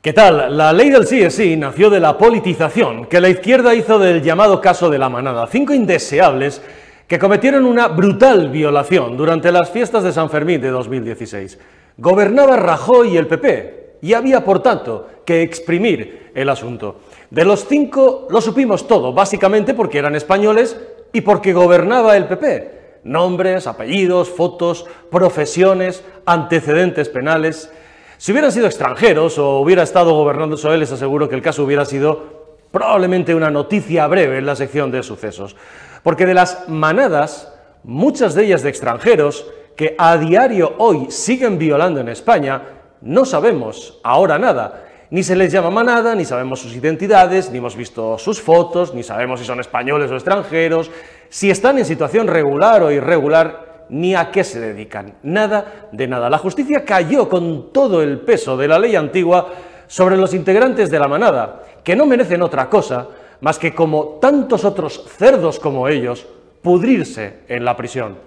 ¿Qué tal? La ley del sí es sí nació de la politización que la izquierda hizo del llamado caso de La Manada. 5 indeseables que cometieron una brutal violación durante las fiestas de San Fermín de 2016. Gobernaba Rajoy y el PP y había, por tanto, que exprimir el asunto. De los 5 lo supimos todo, básicamente porque eran españoles y porque gobernaba el PP. Nombres, apellidos, fotos, profesiones, antecedentes penales. Si hubieran sido extranjeros o hubiera estado gobernando Soel, les aseguro que el caso hubiera sido probablemente una noticia breve en la sección de sucesos. Porque de las manadas, muchas de ellas de extranjeros, que a diario hoy siguen violando en España, no sabemos ahora nada. Ni se les llama manada, ni sabemos sus identidades, ni hemos visto sus fotos, ni sabemos si son españoles o extranjeros, si están en situación regular o irregular, ni a qué se dedican, nada de nada. La justicia cayó con todo el peso de la ley antigua sobre los integrantes de la manada, que no merecen otra cosa más que, como tantos otros cerdos como ellos, pudrirse en la prisión.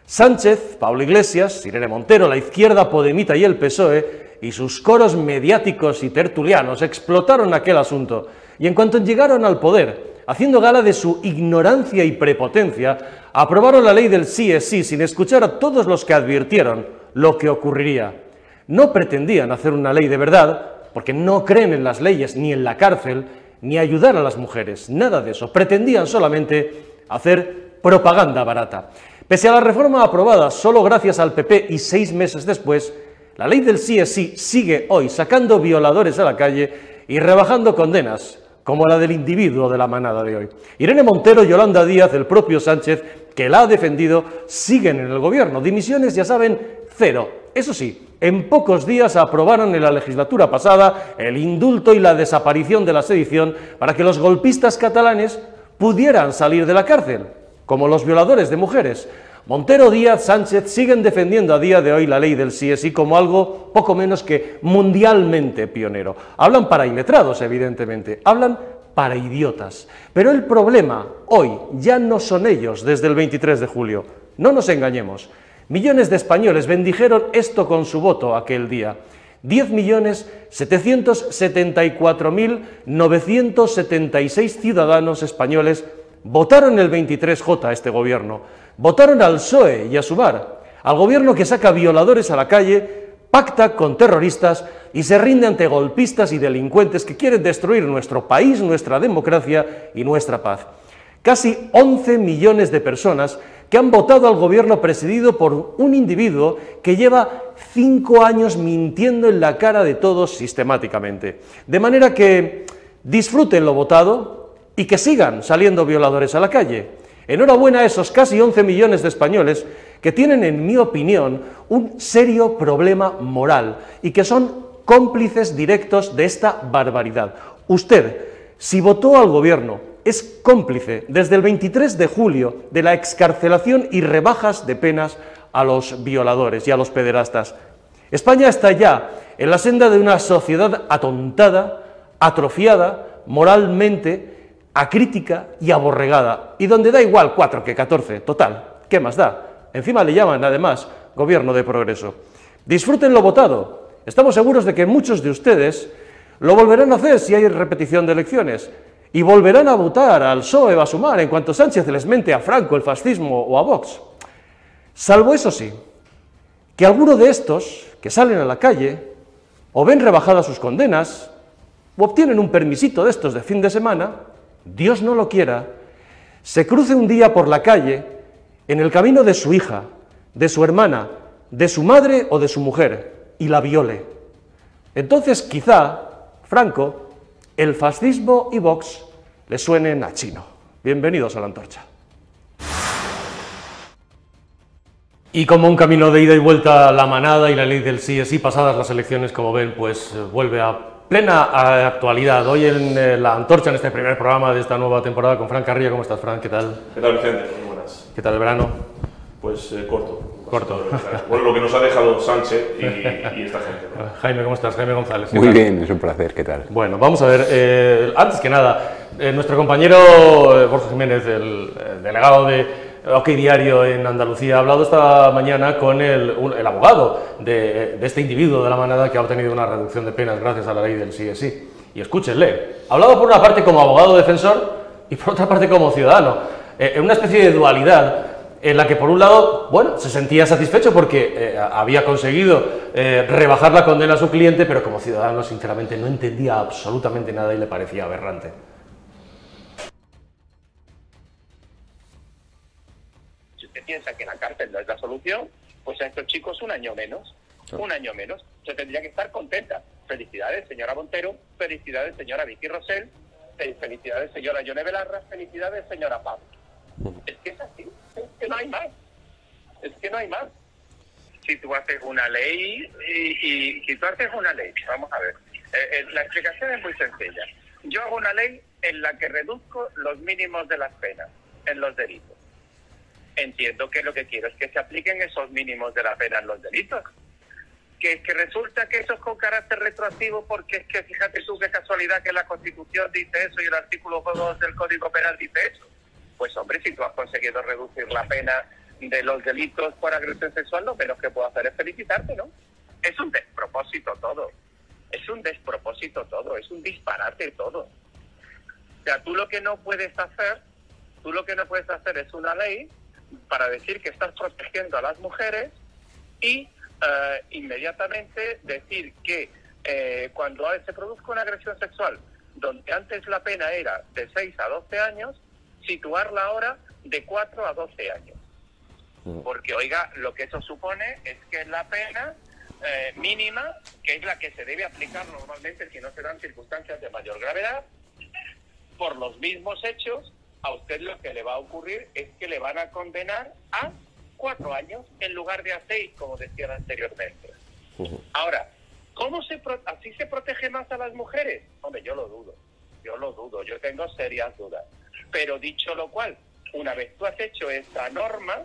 Sánchez, Pablo Iglesias, Irene Montero, la izquierda podemita y el PSOE y sus coros mediáticos y tertulianos explotaron aquel asunto y en cuanto llegaron al poder, haciendo gala de su ignorancia y prepotencia, aprobaron la ley del sí es sí sin escuchar a todos los que advirtieron lo que ocurriría. No pretendían hacer una ley de verdad, porque no creen en las leyes ni en la cárcel, ni ayudar a las mujeres, nada de eso. Pretendían solamente hacer propaganda barata. Pese a la reforma aprobada solo gracias al PP y 6 meses después, la ley del sí es sí sigue hoy sacando violadores a la calle y rebajando condenas, como la del individuo de la manada de hoy. Irene Montero, Yolanda Díaz, el propio Sánchez, que la ha defendido, siguen en el gobierno. Dimisiones, ya saben, 0. Eso sí, en pocos días aprobaron en la legislatura pasada el indulto y la desaparición de la sedición para que los golpistas catalanes pudieran salir de la cárcel, como los violadores de mujeres. Montero, Díaz, Sánchez siguen defendiendo a día de hoy la ley del sí es sí como algo poco menos que mundialmente pionero. Hablan para iletrados, evidentemente, hablan para idiotas. Pero el problema hoy ya no son ellos desde el 23 de julio. No nos engañemos. Millones de españoles bendijeron esto con su voto aquel día. 10.774.976 ciudadanos españoles votaron el 23J a este gobierno. Votaron al PSOE y a Sumar, al gobierno que saca violadores a la calle, pacta con terroristas y se rinde ante golpistas y delincuentes que quieren destruir nuestro país, nuestra democracia y nuestra paz. Casi 11 millones de personas que han votado al gobierno presidido por un individuo que lleva 5 años mintiendo en la cara de todos sistemáticamente. De manera que disfruten lo votado y que sigan saliendo violadores a la calle. Enhorabuena a esos casi 11 millones de españoles que tienen, en mi opinión, un serio problema moral y que son cómplices directos de esta barbaridad. Usted, si votó al gobierno, es cómplice desde el 23 de julio de la excarcelación y rebajas de penas a los violadores y a los pederastas. España está ya en la senda de una sociedad atontada, atrofiada, moralmente acrítica y aborregada, y donde da igual 4 que 14, total, ¿qué más da? Encima le llaman, además, gobierno de progreso. Disfruten lo votado. Estamos seguros de que muchos de ustedes lo volverán a hacer si hay repetición de elecciones, y volverán a votar al PSOE o a Sumar en cuanto Sánchez les mente a Franco, el fascismo o a Vox. Salvo, eso sí, que alguno de estos que salen a la calle o ven rebajadas sus condenas o obtienen un permisito de estos de fin de semana, Dios no lo quiera, se cruce un día por la calle en el camino de su hija, de su hermana, de su madre o de su mujer y la viole. Entonces quizá Franco, el fascismo y Vox le suenen a chino. Bienvenidos a La Antorcha. Y como un camino de ida y vuelta, la manada y la ley del sí es sí, pasadas las elecciones, como ven, pues vuelve a plena actualidad. Hoy en La Antorcha, en este primer programa de esta nueva temporada, con Fran Carrillo. ¿Cómo estás, Fran? ¿Qué tal? ¿Qué tal, Vicente? Muy buenas. ¿Qué tal el verano? Pues corto. Corto. Bueno, lo que nos ha dejado Sánchez y esta gente, ¿no? Jaime, ¿cómo estás? Jaime González. Muy bien, es un placer, ¿qué tal? Bueno, vamos a ver, antes que nada, nuestro compañero Borja Jiménez, el delegado OK Diario en Andalucía ha hablado esta mañana con el abogado de este individuo de la manada que ha obtenido una reducción de penas gracias a la ley del sí es sí. Y escúchenle, ha hablado por una parte como abogado defensor y por otra parte como ciudadano, en una especie de dualidad en la que por un lado, bueno, se sentía satisfecho porque había conseguido rebajar la condena a su cliente, pero como ciudadano sinceramente no entendía absolutamente nada y le parecía aberrante. Si usted piensa que la cárcel no es la solución, pues a estos chicos un año menos. Un año menos. Se tendría que estar contenta. Felicidades, señora Montero. Felicidades, señora Vicky Rosell. Felicidades, señora Yone Belarra. Felicidades, señora Pablo. Es que es así. Es que no hay más. Es que no hay más. Si tú haces una ley y si tú haces una ley, vamos a ver. La explicación es muy sencilla. Yo hago una ley en la que reduzco los mínimos de las penas en los delitos. Entiendo que lo que quiero es que se apliquen esos mínimos de la pena en los delitos. Que resulta que eso es con carácter retroactivo porque es que fíjate tú qué casualidad que la Constitución dice eso y el artículo 2 del Código Penal dice eso. Pues hombre, si tú has conseguido reducir la pena de los delitos por agresión sexual, lo menos que puedo hacer es felicitarte, ¿no? Es un despropósito todo. Es un despropósito todo. Es un disparate todo. O sea, tú lo que no puedes hacer es una ley para decir que estás protegiendo a las mujeres y inmediatamente decir que cuando se produzca una agresión sexual, donde antes la pena era de 6 a 12 años, situarla ahora de 4 a 12 años. Porque, oiga, lo que eso supone es que la pena mínima, que es la que se debe aplicar normalmente si no se dan circunstancias de mayor gravedad, por los mismos hechos, a usted lo que le va a ocurrir es que le van a condenar a 4 años en lugar de a 6, como decían anteriormente. Ahora, ¿así se protege más a las mujeres? Hombre, yo lo dudo, yo tengo serias dudas. Pero dicho lo cual, una vez tú has hecho esa norma,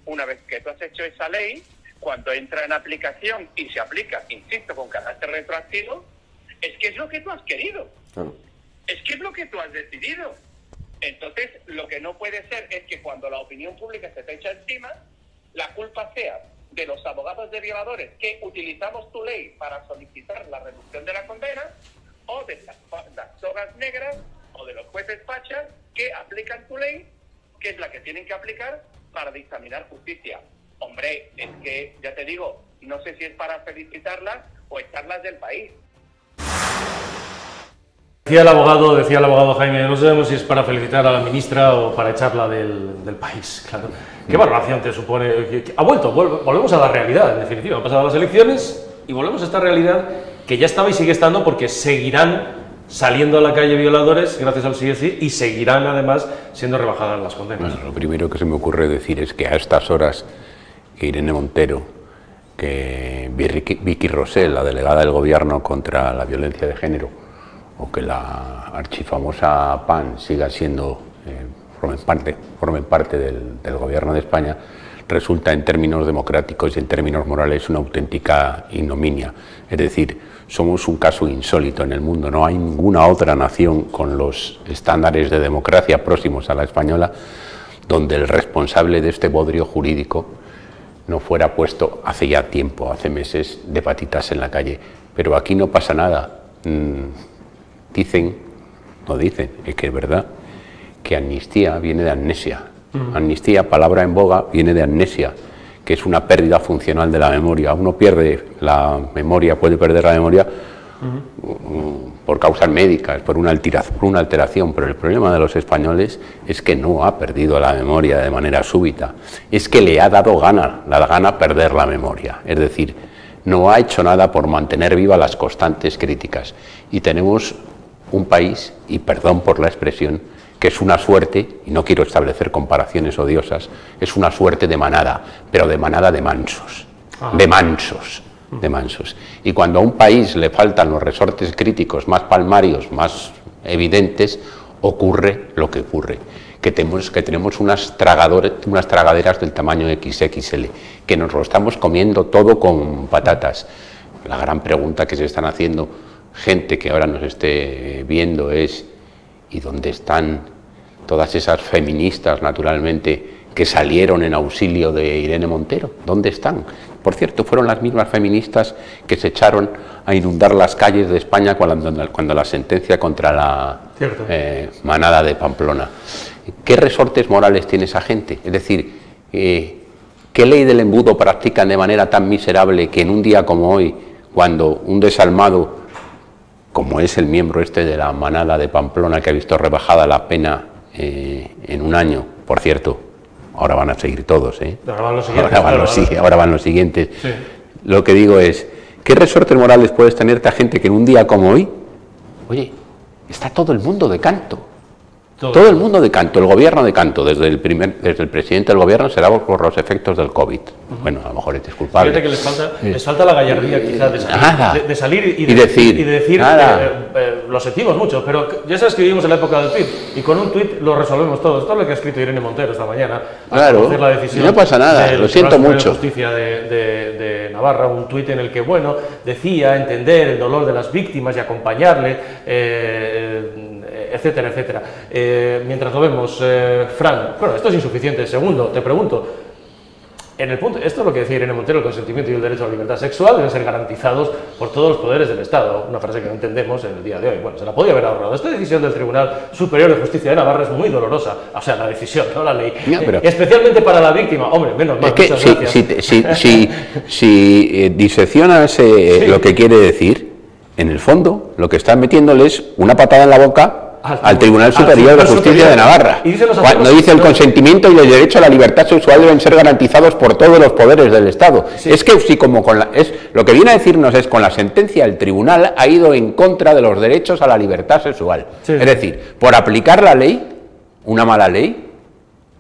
una vez que tú has hecho esa ley, cuando entra en aplicación y se aplica, insisto, con carácter retroactivo, es que es lo que tú has querido. Es que es lo que tú has decidido. Entonces, lo que no puede ser es que cuando la opinión pública se te echa encima, la culpa sea de los abogados de violadores que utilizamos tu ley para solicitar la reducción de la condena, o de las togas negras, o de los jueces fachas que aplican tu ley, que es la que tienen que aplicar para dictaminar justicia. Hombre, es que, ya te digo, no sé si es para felicitarlas o echarlas del país. Decía el abogado Jaime, no sabemos si es para felicitar a la ministra o para echarla del país, claro. ¿Qué valoración te supone? Ha vuelto, volvemos a la realidad, en definitiva. Han pasado las elecciones y volvemos a esta realidad que ya estaba y sigue estando porque seguirán saliendo a la calle violadores gracias al sí es sí y seguirán además siendo rebajadas las condenas. Bueno, lo primero que se me ocurre decir es que a estas horas que Irene Montero, que Vicky Rosell, la delegada del gobierno contra la violencia de género, o que la archifamosa PAN siga siendo, formen parte del gobierno de España, resulta en términos democráticos y en términos morales una auténtica ignominia. Es decir, somos un caso insólito en el mundo, no hay ninguna otra nación con los estándares de democracia próximos a la española donde el responsable de este bodrio jurídico no fuera puesto hace ya tiempo, hace meses, de patitas en la calle. Pero aquí no pasa nada. Dicen, es que es verdad, que amnistía viene de amnesia. Amnistía, palabra en boga, viene de amnesia, que es una pérdida funcional de la memoria. Uno pierde la memoria, puede perder la memoria por causas médicas, por una alteración, pero el problema de los españoles es que no ha perdido la memoria de manera súbita, es que le ha dado la gana perder la memoria, es decir, no ha hecho nada por mantener vivas las constantes críticas. Y tenemos un país, y perdón por la expresión, que es una suerte, y no quiero establecer comparaciones odiosas, es una suerte de manada, pero de manada de mansos, de mansos. Y cuando a un país le faltan los resortes críticos más palmarios, más evidentes, ocurre lo que ocurre, que tenemos unas tragaderas del tamaño XXL, que nos lo estamos comiendo todo con patatas. La gran pregunta que se están haciendo gente que ahora nos esté viendo es: ¿y dónde están todas esas feministas, naturalmente, que salieron en auxilio de Irene Montero? ¿Dónde están? Por cierto, fueron las mismas feministas que se echaron a inundar las calles de España cuando la sentencia contra la manada de Pamplona. ¿Qué resortes morales tiene esa gente? Es decir, ¿qué ley del embudo practican de manera tan miserable que en un día como hoy, cuando un desalmado, como es el miembro este de la manada de Pamplona, que ha visto rebajada la pena en un año, por cierto, ahora van a seguir todos, ahora van los siguientes, ahora van los siguientes. Sí. Lo que digo es, ¿qué resortes morales puedes tener esta gente que en un día como hoy, oye, está todo el mundo de canto? Todo el mundo de canto, el gobierno de canto, desde el presidente del gobierno será por los efectos del COVID. Bueno, a lo mejor es disculpable. Fíjate que les falta la gallardía quizás de salir y decir lo sentimos mucho, pero ya sabes que vivimos en la época del tuit y con un tuit lo resolvemos todo. Esto es lo que ha escrito Irene Montero esta mañana. Claro, la decisión no pasa nada, lo siento mucho. De Justicia de Navarra, un tuit en el que, bueno, decía entender el dolor de las víctimas y acompañarle, etcétera, etcétera. Mientras lo vemos, Fran, bueno, esto es insuficiente. Segundo, te pregunto, en el punto, esto es lo que decía Irene Montero, el consentimiento y el derecho a la libertad sexual deben ser garantizados por todos los poderes del Estado, una frase que no entendemos en el día de hoy. Bueno, se la podía haber ahorrado. Esta decisión del Tribunal Superior de Justicia de Navarra es muy dolorosa, o sea, la decisión, no la ley, especialmente para la víctima. Hombre, menos mal, es que si diseccionas lo que quiere decir, en el fondo, lo que están metiéndole es una patada en la boca al Tribunal Superior de Justicia de Navarra. Cuando dice el consentimiento y el derecho a la libertad sexual deben ser garantizados por todos los poderes del Estado. Sí. Es que si como lo que viene a decirnos es con la sentencia el Tribunal ha ido en contra de los derechos a la libertad sexual. Sí. Es decir, por aplicar la ley, una mala ley,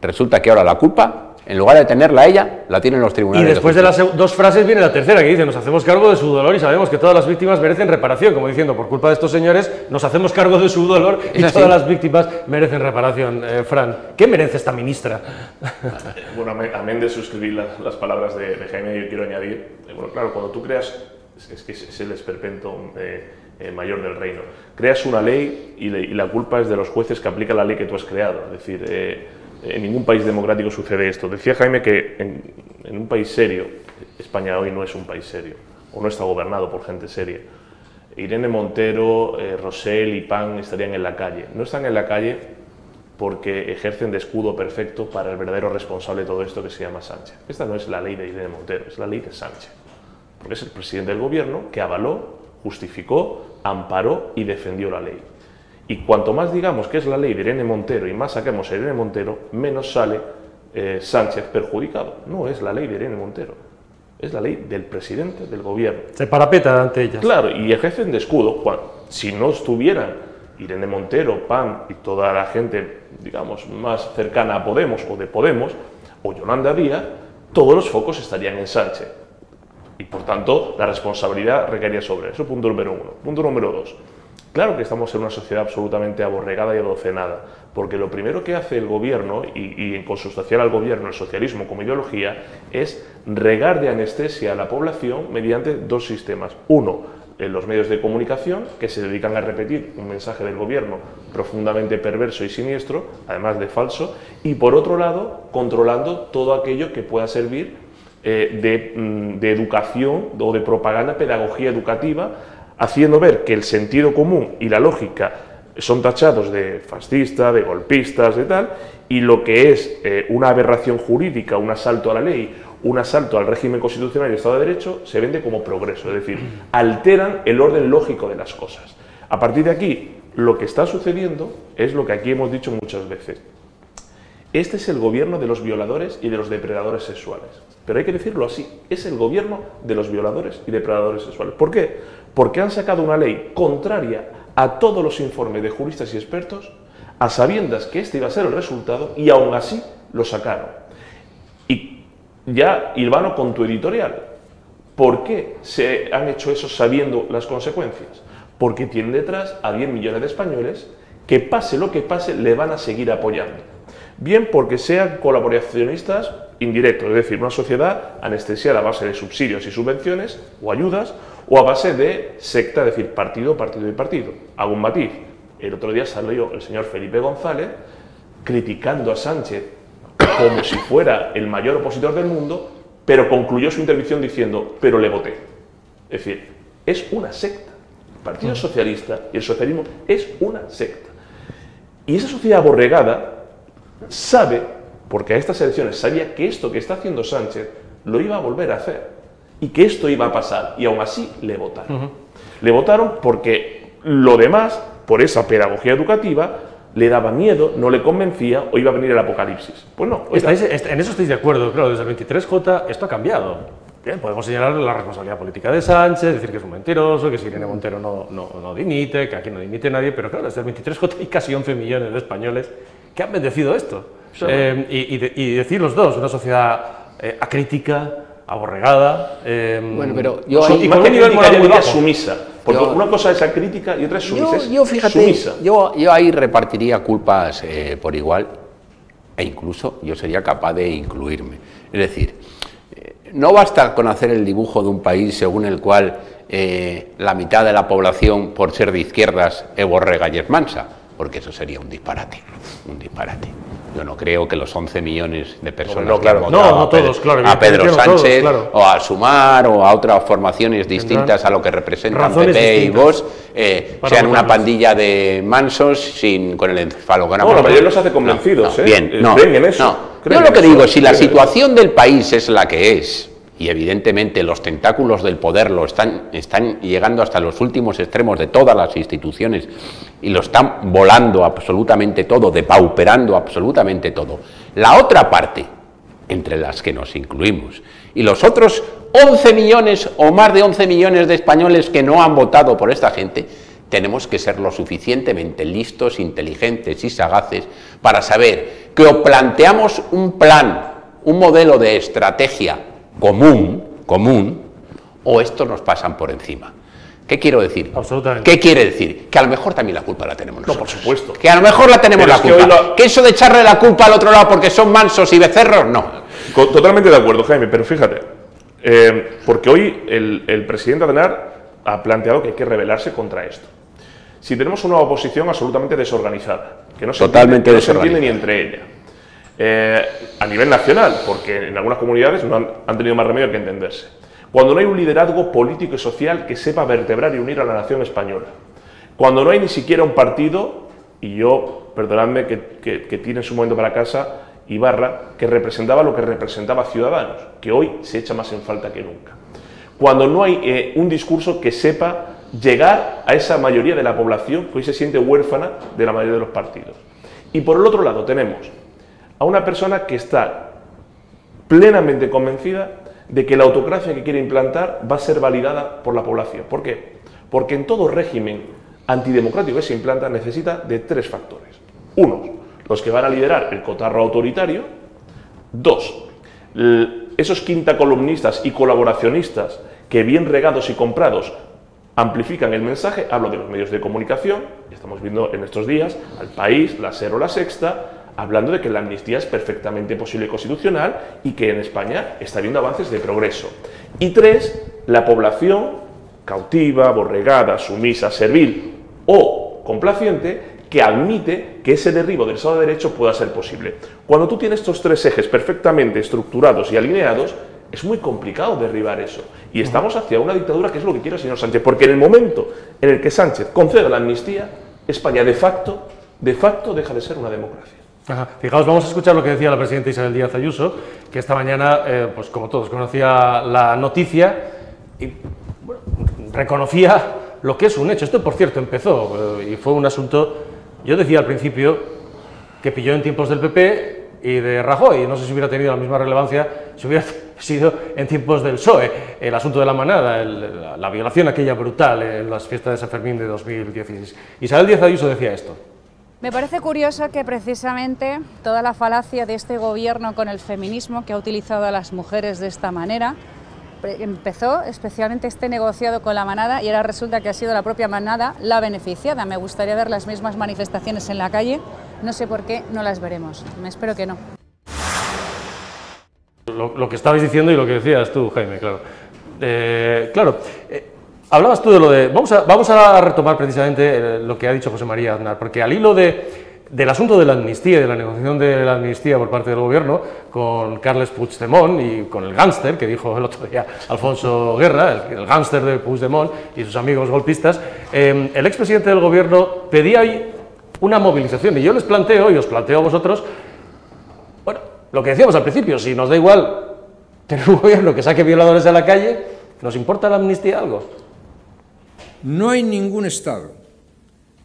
resulta que ahora la culpa, en lugar de tenerla ella, la tienen los tribunales. Y después de las dos frases viene la tercera, que dice: nos hacemos cargo de su dolor y sabemos que todas las víctimas merecen reparación. Como diciendo, por culpa de estos señores, nos hacemos cargo de su dolor y todas las víctimas merecen reparación. Fran, ¿qué merece esta ministra? Bueno, amén de suscribir las palabras de Jaime, yo quiero añadir, bueno, claro, cuando tú creas, es que es el esperpento mayor del reino, creas una ley y la culpa es de los jueces que aplican la ley que tú has creado. Es decir, en ningún país democrático sucede esto. Decía Jaime que en un país serio, España hoy no es un país serio, o no está gobernado por gente seria. Irene Montero, Rosell y Pan estarían en la calle. No están en la calle porque ejercen de escudo perfecto para el verdadero responsable de todo esto, que se llama Sánchez. Esta no es la ley de Irene Montero, es la ley de Sánchez. Porque es el presidente del gobierno que avaló, justificó, amparó y defendió la ley. Y cuanto más digamos que es la ley de Irene Montero y más saquemos a Irene Montero, menos sale Sánchez perjudicado. No es la ley de Irene Montero, es la ley del presidente del gobierno. Se parapeta ante ellas. Claro, y ejercen de escudo. Si no estuvieran Irene Montero, PAN y toda la gente, digamos, más cercana a Podemos o de Podemos, o Yolanda Díaz, todos los focos estarían en Sánchez. Y por tanto, la responsabilidad recaería sobre eso. Punto número uno. Punto número dos. Claro que estamos en una sociedad absolutamente aborregada y adocenada, porque lo primero que hace el gobierno, y en consustancial al gobierno, el socialismo como ideología, es regar de anestesia a la población mediante dos sistemas. Uno, los medios de comunicación, que se dedican a repetir un mensaje del gobierno profundamente perverso y siniestro, además de falso, y por otro lado, controlando todo aquello que pueda servir de educación o de propaganda, pedagogía educativa, haciendo ver que el sentido común y la lógica son tachados de fascista, de golpistas, de tal, y lo que es una aberración jurídica, un asalto a la ley, un asalto al régimen constitucional y el Estado de Derecho, se vende como progreso, es decir, alteran el orden lógico de las cosas. A partir de aquí, lo que está sucediendo es lo que aquí hemos dicho muchas veces. Este es el gobierno de los violadores y de los depredadores sexuales. Pero hay que decirlo así, es el gobierno de los violadores y depredadores sexuales. ¿Por qué? Porque han sacado una ley contraria a todos los informes de juristas y expertos, a sabiendas que este iba a ser el resultado, y aún así lo sacaron. Y ya hilvano con tu editorial. ¿Por qué se han hecho eso sabiendo las consecuencias? Porque tienen detrás a 10 millones de españoles que, pase lo que pase, le van a seguir apoyando. Bien porque sean colaboracionistas indirectos, es decir, una sociedad anestesiada a base de subsidios y subvenciones o ayudas, o a base de secta, es decir, partido, partido y partido. Hago un matiz. El otro día salió el señor Felipe González criticando a Sánchez como si fuera el mayor opositor del mundo, pero concluyó su intervención diciendo, pero le voté. Es decir, es una secta. El Partido Socialista y el socialismo es una secta. Y esa sociedad aborregada sabe, porque a estas elecciones sabía que esto que está haciendo Sánchez lo iba a volver a hacer y que esto iba a pasar, y aún así le votaron. Le votaron porque lo demás, por esa pedagogía educativa, le daba miedo, no le convencía o iba a venir el apocalipsis. Pues no. En eso estáis de acuerdo, claro, desde el 23J esto ha cambiado. Bien, podemos señalar la responsabilidad política de Sánchez, decir que es un mentiroso, que si Irene Montero no dimite, que aquí no dimite nadie, pero claro, desde el 23J hay casi 11 millones de españoles que han bendecido esto. Y decir los dos, una sociedad acrítica, aborregada. Bueno, pero yo y más que crítica, yo diría sumisa. Porque una cosa es acrítica y otra es sumisa. Fíjate, yo ahí repartiría culpas por igual, e incluso yo sería capaz de incluirme. Es decir, no basta con hacer el dibujo de un país según el cual la mitad de la población, por ser de izquierdas, es borrega y es mansa, porque eso sería un disparate, un disparate. Yo no creo que los 11 millones de personas que han votado a Pedro Sánchez o a Sumar o a otras formaciones distintas a lo que representan PP y Vox sean una pandilla de mansos con el encefalograma. No, la mayoría los hace convencidos. Creen en eso. Yo lo que digo, si la situación del país es la que es, y evidentemente los tentáculos del poder están llegando hasta los últimos extremos de todas las instituciones y lo están volando absolutamente todo, depauperando absolutamente todo. La otra parte, entre las que nos incluimos, y los otros 11 millones o más de 11 millones de españoles que no han votado por esta gente, tenemos que ser lo suficientemente listos, inteligentes y sagaces para saber que o planteamos un plan, un modelo de estrategia común, o estos nos pasan por encima. ¿Qué quiero decir? Absolutamente. ¿Qué quiere decir? Que a lo mejor también la culpa la tenemos nosotros. No, por supuesto. Que a lo mejor la tenemos la culpa. Que eso de echarle la culpa al otro lado porque son mansos y becerros, no. Totalmente de acuerdo, Jaime, pero fíjate, porque hoy el presidente Aznar ha planteado que hay que rebelarse contra esto. Si tenemos una oposición absolutamente desorganizada, que no se entiende ni entre ella. A nivel nacional, porque en algunas comunidades no han tenido más remedio que entenderse. Cuando no hay un liderazgo político y social que sepa vertebrar y unir a la nación española. Cuando no hay ni siquiera un partido, y yo, perdonadme que tire en su momento para casa, Ibarra, que representaba lo que representaba Ciudadanos, que hoy se echa más en falta que nunca. Cuando no hay un discurso que sepa llegar a esa mayoría de la población que hoy se siente huérfana de la mayoría de los partidos. Y por el otro lado tenemos a una persona que está plenamente convencida de que la autocracia que quiere implantar va a ser validada por la población. ¿Por qué? Porque en todo régimen antidemocrático que se implanta necesita de tres factores. Uno, los que van a liderar el cotarro autoritario. Dos, esos quintacolumnistas y colaboracionistas que bien regados y comprados amplifican el mensaje. Hablo de los medios de comunicación, estamos viendo en estos días al País, la SER o la Sexta, hablando de que la amnistía es perfectamente posible y constitucional y que en España está habiendo avances de progreso. Y tres, la población cautiva, borregada, sumisa, servil o complaciente que admite que ese derribo del Estado de Derecho pueda ser posible. Cuando tú tienes estos tres ejes perfectamente estructurados y alineados, es muy complicado derribar eso. Y estamos hacia una dictadura, que es lo que quiere el señor Sánchez, porque en el momento en el que Sánchez conceda la amnistía, España de facto deja de ser una democracia. Ajá. Fijaos, vamos a escuchar lo que decía la presidenta Isabel Díaz Ayuso, que esta mañana, pues como todos, conocía la noticia y bueno, reconocía lo que es un hecho. Esto, por cierto, empezó y fue un asunto, yo decía al principio, que pilló en tiempos del PP y de Rajoy. No sé si hubiera tenido la misma relevancia si hubiera sido en tiempos del PSOE. El asunto de la manada, la violación aquella brutal en las fiestas de San Fermín de 2016. Isabel Díaz Ayuso decía esto. Me parece curioso que precisamente toda la falacia de este gobierno con el feminismo, que ha utilizado a las mujeres de esta manera, empezó especialmente este negociado con la manada y ahora resulta que ha sido la propia manada la beneficiada. Me gustaría ver las mismas manifestaciones en la calle, no sé por qué no las veremos, me espero que no. Lo que estabais diciendo y lo que decías tú, Jaime, claro. Hablabas tú de lo de... Vamos a retomar precisamente lo que ha dicho José María Aznar, porque al hilo de del asunto de la amnistía y de la negociación de la amnistía por parte del gobierno con Carles Puigdemont y con el gángster que dijo el otro día Alfonso Guerra, el gángster de Puigdemont y sus amigos golpistas, el expresidente del gobierno pedía hoy una movilización y yo les planteo, y os planteo a vosotros, bueno, lo que decíamos al principio, si nos da igual tener un gobierno que saque violadores a la calle, ¿nos importa la amnistía algo? No hay ningún Estado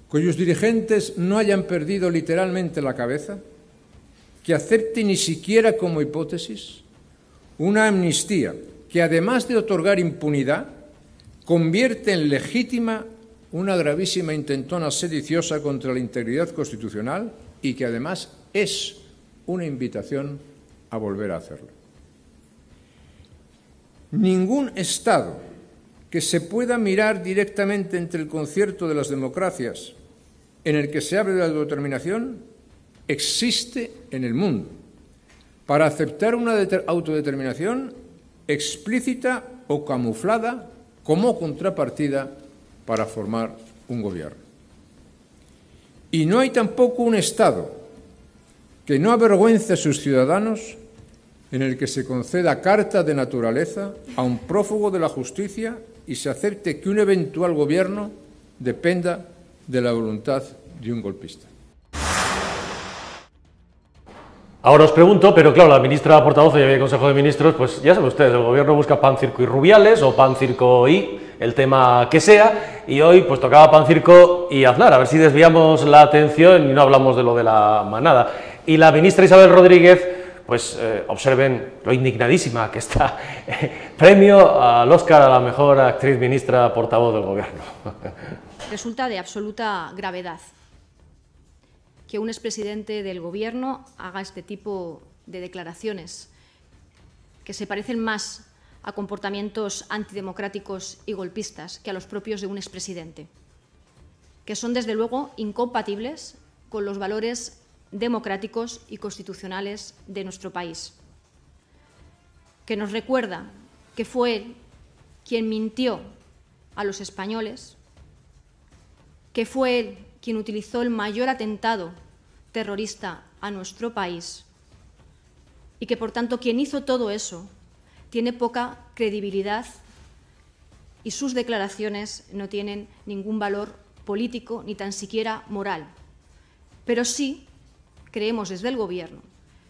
cuyos dirigentes no hayan perdido literalmente la cabeza que acepte ni siquiera como hipótesis una amnistía que, además de otorgar impunidad, convierte en legítima una gravísima intentona sediciosa contra la integridad constitucional y que además es una invitación a volver a hacerlo. Ningún Estado que se pueda mirar directamente entre el concierto de las democracias en el que se habla de la autodeterminación existe en el mundo para aceptar una autodeterminación explícita o camuflada como contrapartida para formar un gobierno. Y no hay tampoco un Estado que no avergüence a sus ciudadanos en el que se conceda carta de naturaleza a un prófugo de la justicia y se acepte que un eventual gobierno dependa de la voluntad de un golpista. Ahora os pregunto, pero claro, la ministra portavoz y el Consejo de Ministros, pues ya saben ustedes, el gobierno busca pan, circo y Rubiales, o pan, circo y el tema que sea, y hoy pues tocaba pan, circo y Aznar, a ver si desviamos la atención y no hablamos de lo de la manada. Y la ministra Isabel Rodríguez, pues observen lo indignadísima que está, premio al Oscar a la mejor actriz ministra portavoz del gobierno. Resulta de absoluta gravedad que un expresidente del Gobierno haga este tipo de declaraciones que se parecen más a comportamientos antidemocráticos y golpistas que a los propios de un expresidente, que son desde luego incompatibles con los valores democráticos y constitucionales de nuestro país, que nos recuerda que fue él quien mintió a los españoles, que fue él quien utilizó el mayor atentado terrorista a nuestro país y que, por tanto, quien hizo todo eso tiene poca credibilidad y sus declaraciones no tienen ningún valor político ni tan siquiera moral. Pero sí creemos desde el Gobierno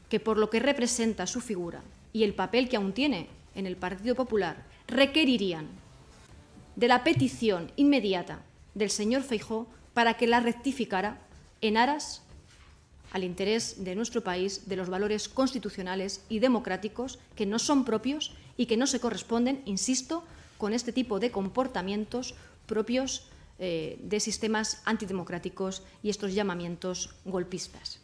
que, por lo que representa su figura y el papel que aún tiene en el Partido Popular, requerirían de la petición inmediata del señor Feijóo para que la rectificara en aras al interés de nuestro país, de los valores constitucionales y democráticos que no son propios y que no se corresponden, insisto, con este tipo de comportamientos propios de sistemas antidemocráticos y estos llamamientos golpistas.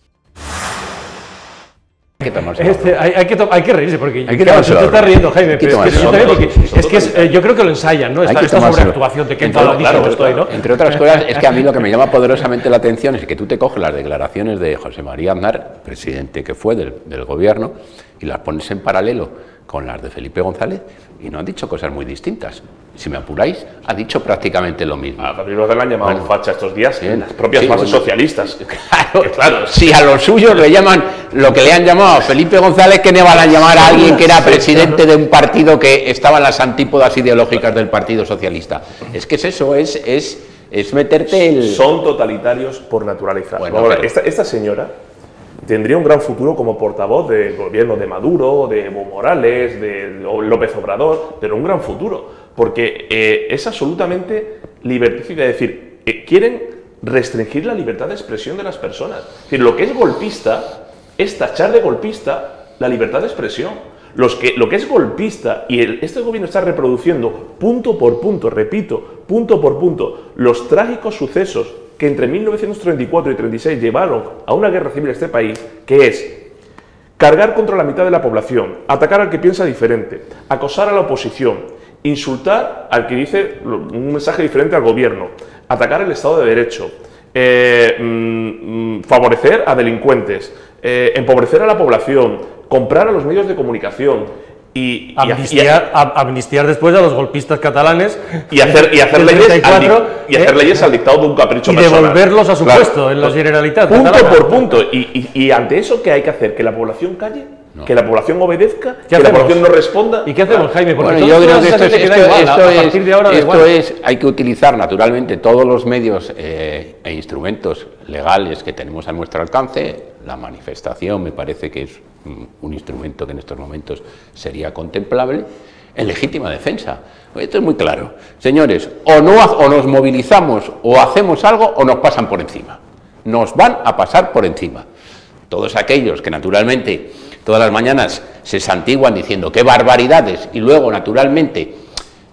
Hay que reírse, porque claro, se te está riendo, Jaime, pero es que yo creo que lo ensayan, ¿no? Esta sobreactuación de que lo ha dicho esto, ¿no? Entre otras cosas, es que a mí lo que me llama poderosamente la atención es que tú te coges las declaraciones de José María Aznar, presidente que fue del gobierno, y las pones en paralelo con las de Felipe González, y no han dicho cosas muy distintas. Si me apuráis, ha dicho prácticamente lo mismo. A Felipe González le han llamado facha estos días, en las propias bases socialistas. Claro, si a los suyos le llaman lo que le han llamado a Felipe González, ¿qué le van a llamar a alguien que era presidente de un partido que estaba en las antípodas ideológicas del Partido Socialista? Es que es eso, es meterte el... Son totalitarios por naturaleza. Bueno, ahora, esta señora tendría un gran futuro como portavoz del gobierno de Maduro, de Evo Morales, de López Obrador, pero un gran futuro, porque es absolutamente liberticida, es decir, quieren restringir la libertad de expresión de las personas. Es decir, lo que es golpista es tachar de golpista la libertad de expresión. Lo que es golpista, y este gobierno está reproduciendo punto por punto, repito, punto por punto, los trágicos sucesos que entre 1934 y 1936 llevaron a una guerra civil en este país, que es cargar contra la mitad de la población, atacar al que piensa diferente, acosar a la oposición, insultar al que dice un mensaje diferente al gobierno, atacar el Estado de Derecho, favorecer a delincuentes, empobrecer a la población, comprar a los medios de comunicación, y amnistiar después a los golpistas catalanes y hacer leyes al dictado de un capricho personal. Y devolverlos a su puesto en la Generalitat. Punto por punto. Y ante eso, ¿qué hay que hacer? ¿Que la población calle? No. ¿Que la población obedezca? ¿Que la población no responda? ¿Y qué hacemos, Jaime? Porque bueno, yo creo que hay que utilizar naturalmente todos los medios e instrumentos legales que tenemos a nuestro alcance. La manifestación me parece que es un instrumento que en estos momentos sería contemplable en legítima defensa. Esto es muy claro. Señores, o nos movilizamos o hacemos algo o nos pasan por encima. Nos van a pasar por encima. Todos aquellos que naturalmente todas las mañanas se santiguan diciendo qué barbaridades y luego naturalmente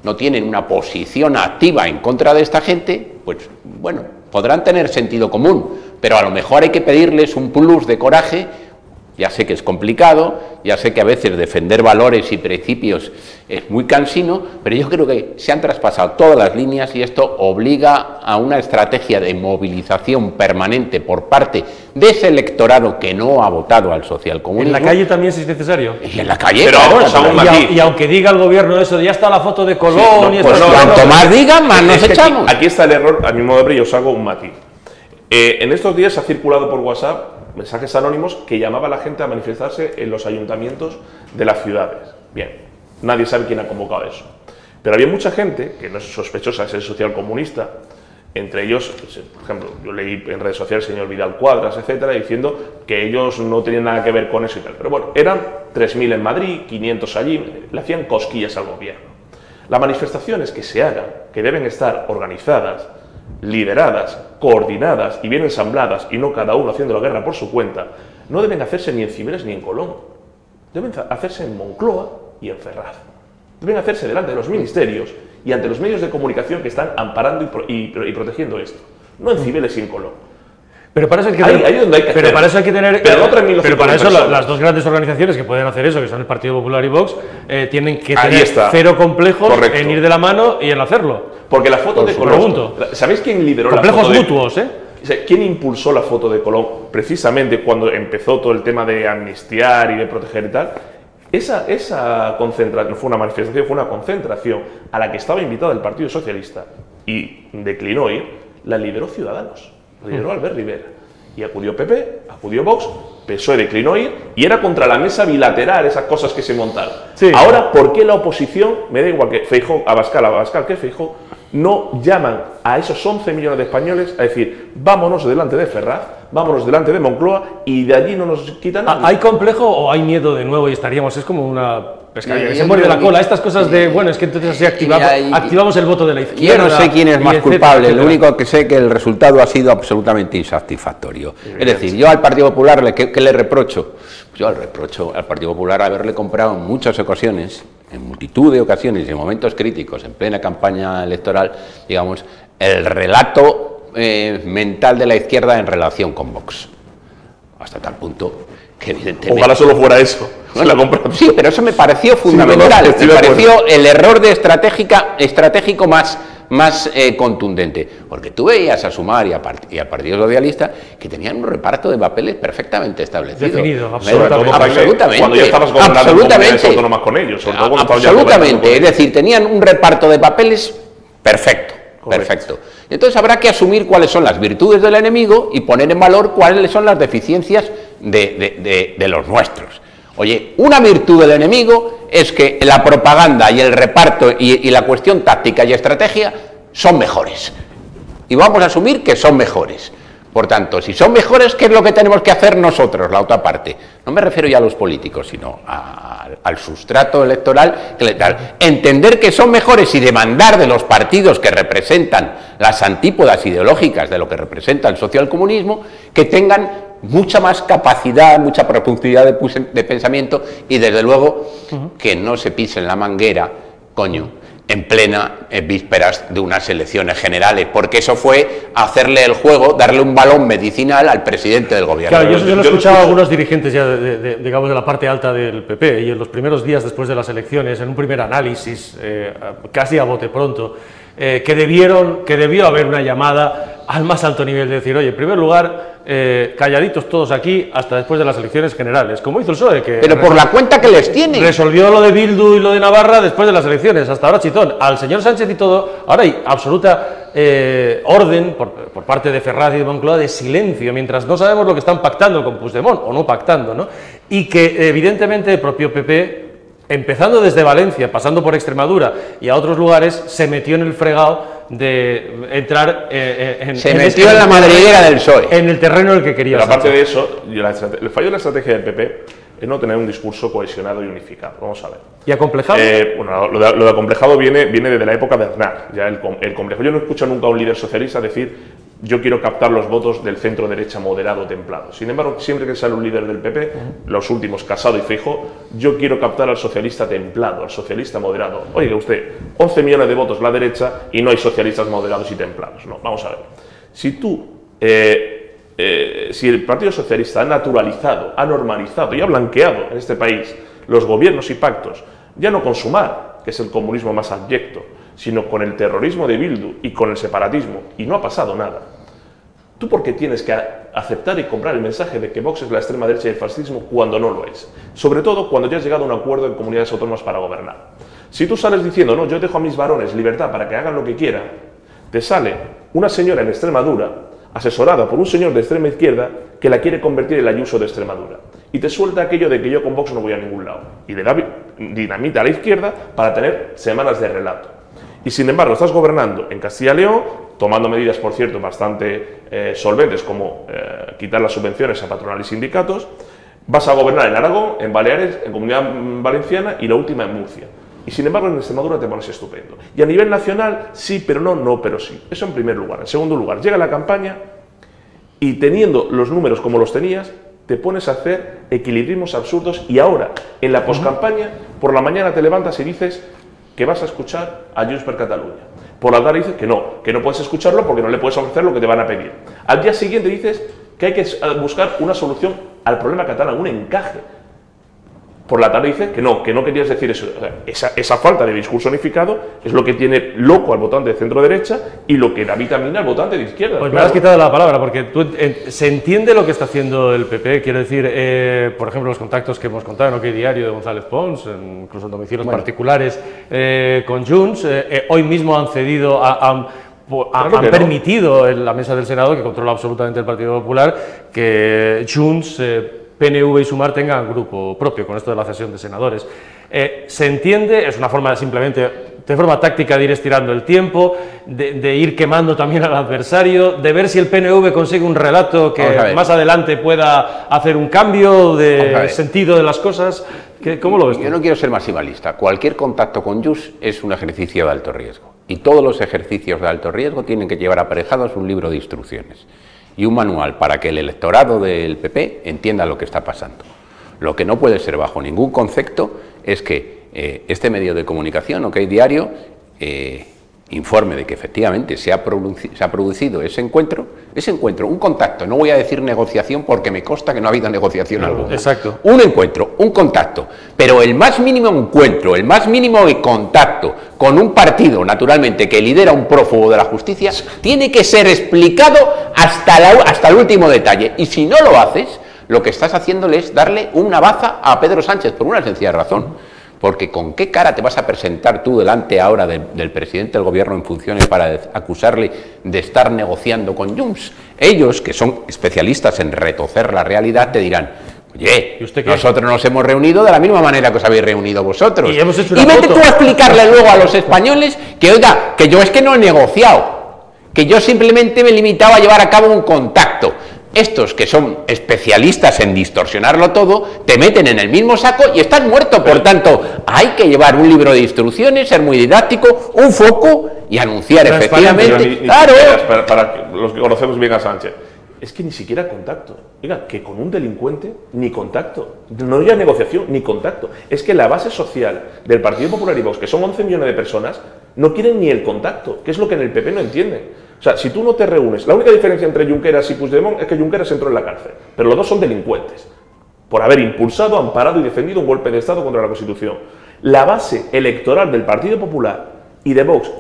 no tienen una posición activa en contra de esta gente, pues bueno, podrán tener sentido común, pero a lo mejor hay que pedirles un plus de coraje. Ya sé que es complicado, ya sé que a veces defender valores y principios es muy cansino, pero yo creo que se han traspasado todas las líneas y esto obliga a una estrategia de movilización permanente por parte de ese electorado que no ha votado al socialcomunismo. ¿En la calle también es necesario? Y en la calle, pero claro, y aunque diga el gobierno eso, ya está la foto de Colón y pues cuanto más digan, más nos echamos. Aquí está el error, a mi modo de ver, yo os hago un matiz. En estos días ha circulado por WhatsApp mensajes anónimos que llamaban a la gente a manifestarse en los ayuntamientos de las ciudades. Bien, nadie sabe quién ha convocado eso. Pero había mucha gente, que no es sospechosa de ser socialcomunista, entre ellos, por ejemplo, yo leí en redes sociales al señor Vidal Cuadras, etcétera, diciendo que ellos no tenían nada que ver con eso y tal. Pero bueno, eran 3.000 en Madrid, 500 allí, le hacían cosquillas al gobierno. Las manifestaciones que se hagan, que deben estar organizadas, lideradas, coordinadas y bien ensambladas y no cada uno haciendo la guerra por su cuenta, no deben hacerse ni en Cibeles ni en Colón. Deben hacerse en Moncloa y en Ferraz. Deben hacerse delante de los ministerios y ante los medios de comunicación que están amparando y protegiendo esto. No en Cibeles y en Colón. Pero para eso hay que tener, pero para eso las dos grandes organizaciones que pueden hacer eso, que son el Partido Popular y Vox, tienen que tener cero complejos en ir de la mano y en hacerlo. Porque la foto de Colón, ¿sabéis quién lideró la foto? Complejos mutuos, ¿Quién impulsó la foto de Colón? Precisamente cuando empezó todo el tema de amnistiar y de proteger y tal. Esa concentración, no fue una manifestación, fue una concentración a la que estaba invitado el Partido Socialista y declinó ir, la lideró Ciudadanos. Lideró Albert Rivera. Y acudió PP, acudió Vox, PSOE declinó ir y era contra la mesa bilateral esas cosas que se montaron. Sí. Ahora, ¿por qué la oposición, me da igual que Feijóo, Abascal que Feijóo, no llaman a esos 11 millones de españoles a decir vámonos delante de Ferraz, vámonos delante de Moncloa y de allí no nos quitan nada? ¿Hay complejo o hay miedo de nuevo y estaríamos? Es como una pescadilla que se muerde la cola. Estas cosas de, bueno, es que entonces así activamos el voto de la izquierda. Yo no sé quién es más culpable, lo único que sé es que el resultado ha sido absolutamente insatisfactorio. Es decir, yo al Partido Popular, ¿qué le reprocho? Yo le reprocho al Partido Popular haberle comprado en muchas ocasiones, en multitud de ocasiones y en momentos críticos, en plena campaña electoral, digamos, el relato mental de la izquierda en relación con Vox. Hasta tal punto que evidentemente... Ojalá solo fuera eso. Sí, pero eso me pareció fundamental, me pareció el error de estratégico más contundente, porque tú veías a Sumar y al Partido Socialista que tenían un reparto de papeles perfectamente establecido. Definido, absolutamente. Cuando ya estabas gobernando comunidades autónomas con ellos. Sobre todo absolutamente, es decir, tenían un reparto de papeles perfecto. Perfecto. Entonces habrá que asumir cuáles son las virtudes del enemigo y poner en valor cuáles son las deficiencias de los nuestros. Oye, una virtud del enemigo es que la propaganda y el reparto y la cuestión táctica y estrategia son mejores. Y vamos a asumir que son mejores. Por tanto, si son mejores, ¿qué es lo que tenemos que hacer nosotros, la otra parte? No me refiero ya a los políticos, sino al sustrato electoral. Entender que son mejores y demandar de los partidos que representan las antípodas ideológicas de lo que representa el socialcomunismo, que tengan mucha más capacidad, mucha profundidad de pensamiento y, desde luego, que no se pisen la manguera, coño, en plena vísperas de unas elecciones generales, porque eso fue hacerle el juego, darle un balón medicinal al presidente del gobierno. Claro, yo lo he escuchado a algunos dirigentes ya digamos de la parte alta del PP, y en los primeros días después de las elecciones, en un primer análisis, casi a bote pronto, que debió haber una llamada al más alto nivel, de decir, oye, en primer lugar, calladitos todos aquí hasta después de las elecciones generales, como hizo el PSOE, que pero por la cuenta que les tiene. Resolvió lo de Bildu y lo de Navarra después de las elecciones, hasta ahora chitón. Al señor Sánchez y todo, ahora hay absoluta orden por parte de Ferraz y de Moncloa de silencio, mientras no sabemos lo que están pactando con Puigdemont, o no pactando, ¿no? Y que evidentemente el propio PP, empezando desde Valencia, pasando por Extremadura y a otros lugares, se metió en el fregado de entrar en la madriguera del PSOE, en el terreno en el que quería. Pero aparte de eso, el fallo de la estrategia del PP es no tener un discurso cohesionado y unificado. Vamos a ver. ¿Y acomplejado? Bueno, lo de acomplejado viene desde la época de Aznar. Ya el complejo. Yo no escucho nunca a un líder socialista decir: yo quiero captar los votos del centro derecha moderado templado. Sin embargo, siempre que sale un líder del PP, los últimos, Casado y Feijóo, yo quiero captar al socialista templado, al socialista moderado. Oiga usted, 11 millones de votos la derecha y no hay socialistas moderados y templados. No, vamos a ver. Si el Partido Socialista ha naturalizado, ha normalizado y ha blanqueado en este país los gobiernos y pactos, ya no con Sumar, que es el comunismo más abyecto, sino con el terrorismo de Bildu y con el separatismo, y no ha pasado nada. ¿Tú por qué tienes que aceptar y comprar el mensaje de que Vox es la extrema derecha y el fascismo cuando no lo es? Sobre todo cuando ya has llegado a un acuerdo en comunidades autónomas para gobernar. Si tú sales diciendo, no, yo dejo a mis varones libertad para que hagan lo que quieran, te sale una señora en Extremadura, asesorada por un señor de extrema izquierda, que la quiere convertir en el Ayuso de Extremadura. Y te suelta aquello de que yo con Vox no voy a ningún lado. Y le da dinamita a la izquierda para tener semanas de relato. Y sin embargo estás gobernando en Castilla y León, tomando medidas, por cierto, bastante solventes, como quitar las subvenciones a patronal y sindicatos. Vas a gobernar en Aragón, en Baleares, en Comunidad Valenciana y la última en Murcia. Y sin embargo en Extremadura te pones estupendo. Y a nivel nacional, sí, pero no, no, pero sí. Eso en primer lugar. En segundo lugar, llega la campaña y teniendo los números como los tenías, te pones a hacer equilibrismos absurdos y ahora, en la poscampaña, por la mañana te levantas y dices que vas a escuchar a Junts per Catalunya. Por la tarde dices que no puedes escucharlo porque no le puedes ofrecer lo que te van a pedir. Al día siguiente dices que hay que buscar una solución al problema catalán, un encaje. Por la tarde dices que no querías decir eso. O sea, esa falta de discurso unificado es lo que tiene loco al votante de centro derecha y lo que da vitamina al votante de izquierda. Pues claro. Me has quitado la palabra, porque se entiende lo que está haciendo el PP. Quiero decir, por ejemplo, los contactos que hemos contado en OK Diario de González Pons, incluso en domicilios particulares con Junts, hoy mismo han cedido han permitido en la mesa del Senado, que controla absolutamente el Partido Popular, que Junts, PNV y Sumar tengan grupo propio con esto de la cesión de senadores. Se entiende, es una forma simplemente, de forma táctica, de ir estirando el tiempo, de ir quemando también al adversario, de ver si el PNV consigue un relato que más adelante pueda hacer un cambio de sentido de las cosas. ¿Cómo lo ves tú? Yo no quiero ser maximalista. Cualquier contacto con Junts es un ejercicio de alto riesgo. Y todos los ejercicios de alto riesgo tienen que llevar aparejados un libro de instrucciones y un manual para que el electorado del PP entienda lo que está pasando. Lo que no puede ser bajo ningún concepto es que este medio de comunicación, OK Diario, informe de que efectivamente se ha producido ese encuentro, un contacto, no voy a decir negociación porque me consta que no ha habido negociación alguna. Exacto. Un encuentro, un contacto, pero el más mínimo encuentro, el más mínimo de contacto con un partido, naturalmente, que lidera un prófugo de la justicia, tiene que ser explicado hasta el último detalle. Y si no lo haces, lo que estás haciéndole es darle una baza a Pedro Sánchez, por una sencilla razón. Porque ¿con qué cara te vas a presentar tú delante ahora del presidente del gobierno en funciones para acusarle de estar negociando con Junts? Ellos, que son especialistas en retorcer la realidad, te dirán: oye, nosotros nos hemos reunido de la misma manera que os habéis reunido vosotros. Y vete tú a explicarle luego a los españoles que, oiga, que yo es que no he negociado, que yo simplemente me he limitado a llevar a cabo un contacto. Estos, que son especialistas en distorsionarlo todo, te meten en el mismo saco y estás muerto. Por tanto, hay que llevar un libro de instrucciones, ser muy didáctico, un foco y anunciar efectivamente. Claro. Para los que conocemos bien a Sánchez, es que ni siquiera contacto. Oiga, que con un delincuente ni contacto. No hay negociación ni contacto. Es que la base social del Partido Popular y Vox, que son 11 millones de personas, no quieren ni el contacto, que es lo que en el PP no entienden. O sea, si tú no te reúnes, la única diferencia entre Junqueras y Puigdemont es que Junqueras entró en la cárcel, pero los dos son delincuentes, por haber impulsado, amparado y defendido un golpe de Estado contra la Constitución. La base electoral del Partido Popular y de Vox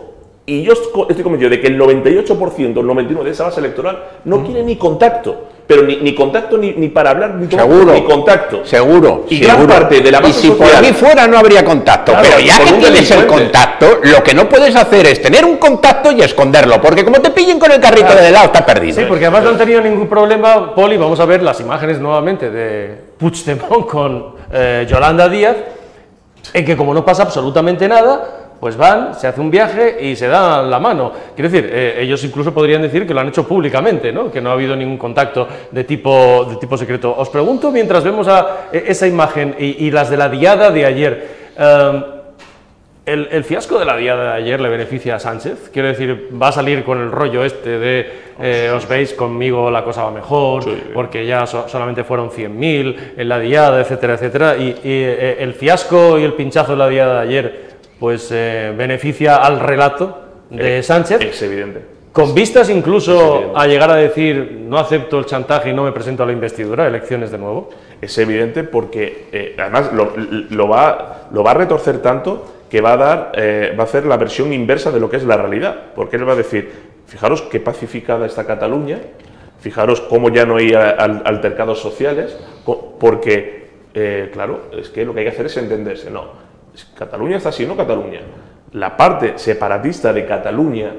Y yo estoy convencido de que el 98%, el 99% de esa base electoral no quiere ni contacto. Pero ni contacto ni para hablar, ni contacto. Seguro. Y gran parte de la base social... Y si por aquí fuera no habría contacto. Claro, pero ya que tienes el contacto, lo que no puedes hacer es tener un contacto y esconderlo. Porque como te pillen con el carrito de helado, está perdido. Sí, porque además no han tenido ningún problema, Poli. Vamos a ver las imágenes nuevamente de Puigdemont con Yolanda Díaz, en que como no pasa absolutamente nada, pues van, se hace un viaje y se dan la mano. Quiero decir, ellos incluso podrían decir que lo han hecho públicamente, ¿no? Que no ha habido ningún contacto de tipo secreto. Os pregunto, mientras vemos esa imagen y las de la diada de ayer, ¿el fiasco de la diada de ayer le beneficia a Sánchez? Quiero decir, va a salir con el rollo este de os veis, conmigo la cosa va mejor, sí, porque ya solamente fueron 100.000 en la diada, etcétera, etcétera, y el fiasco y el pinchazo de la diada de ayer pues beneficia al relato de Sánchez. Es evidente. Con vistas incluso a llegar a decir no acepto el chantaje y no me presento a la investidura, elecciones de nuevo. Es evidente porque además lo va a retorcer tanto que va a hacer la versión inversa de lo que es la realidad, porque él va a decir, fijaros qué pacificada está Cataluña, fijaros cómo ya no hay altercados sociales, porque claro, es que lo que hay que hacer es entenderse, no. Cataluña está así, no Cataluña. La parte separatista de Cataluña,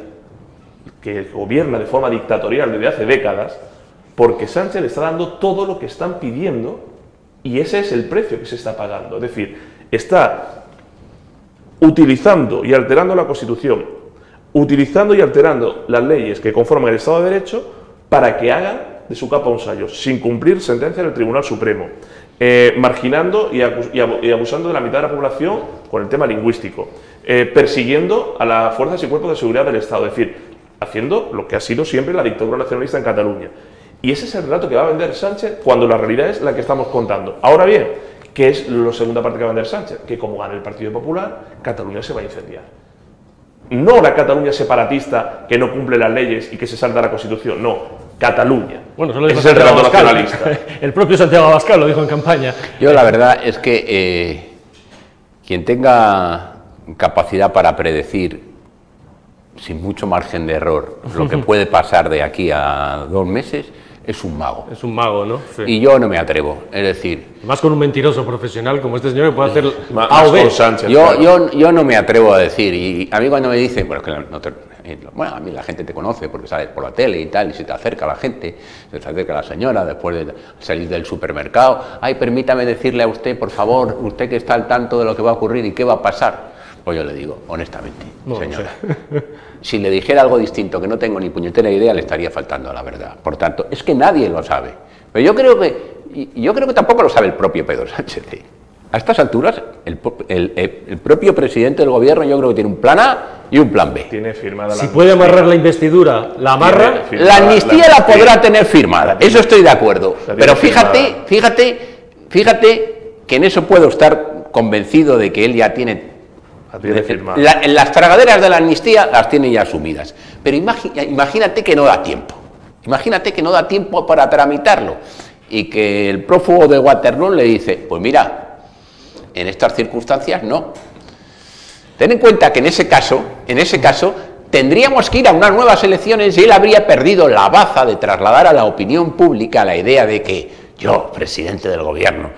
que gobierna de forma dictatorial desde hace décadas, porque Sánchez le está dando todo lo que están pidiendo y ese es el precio que se está pagando. Es decir, está utilizando y alterando la Constitución, utilizando y alterando las leyes que conforman el Estado de Derecho para que hagan de su capa un sayo, sin cumplir sentencia del Tribunal Supremo. Marginando y abusando de la mitad de la población con el tema lingüístico, persiguiendo a las fuerzas y cuerpos de seguridad del Estado, es decir, haciendo lo que ha sido siempre la dictadura nacionalista en Cataluña. Y ese es el relato que va a vender Sánchez cuando la realidad es la que estamos contando. Ahora bien, ¿qué es la segunda parte que va a vender Sánchez? Que como gane el Partido Popular, Cataluña se va a incendiar. No la Cataluña separatista que no cumple las leyes y que se salta la Constitución, no. Cataluña. Bueno, eso lo dijo es el relato nacionalista. El propio Santiago Abascal lo dijo en campaña. Yo la verdad es que quien tenga capacidad para predecir sin mucho margen de error lo que puede pasar de aquí a 2 meses es un mago. Es un mago, ¿no? Sí. Y yo no me atrevo, es decir... Más con un mentiroso profesional como este señor que puede hacer A o B. Sánchez, yo no me atrevo a decir, y a mí cuando me dicen, bueno, bueno, a mí la gente te conoce porque sales por la tele y tal, y se te acerca la gente, se te acerca la señora después de salir del supermercado, ay, permítame decirle a usted, por favor, usted que está al tanto de lo que va a ocurrir y qué va a pasar. Pues yo le digo, honestamente, no, señora, si le dijera algo distinto que no tengo ni puñetera idea, le estaría faltando a la verdad. Por tanto, es que nadie lo sabe. Pero yo creo que tampoco lo sabe el propio Pedro Sánchez. A estas alturas, el propio presidente del gobierno yo creo que tiene un plan A y un plan B. Tiene firmada si puede amarrar la investidura, la amarra. La amnistía la podrá tener firmada, eso estoy de acuerdo. Pero fíjate que en eso puedo estar convencido de que él ya tiene... las tragaderas de la amnistía las tiene ya asumidas. Pero imagínate que no da tiempo. Imagínate que no da tiempo para tramitarlo. Y que el prófugo de Waterloo le dice, pues mira, en estas circunstancias no. Ten en cuenta que en ese caso, tendríamos que ir a unas nuevas elecciones y él habría perdido la baza de trasladar a la opinión pública la idea de que yo, presidente del gobierno,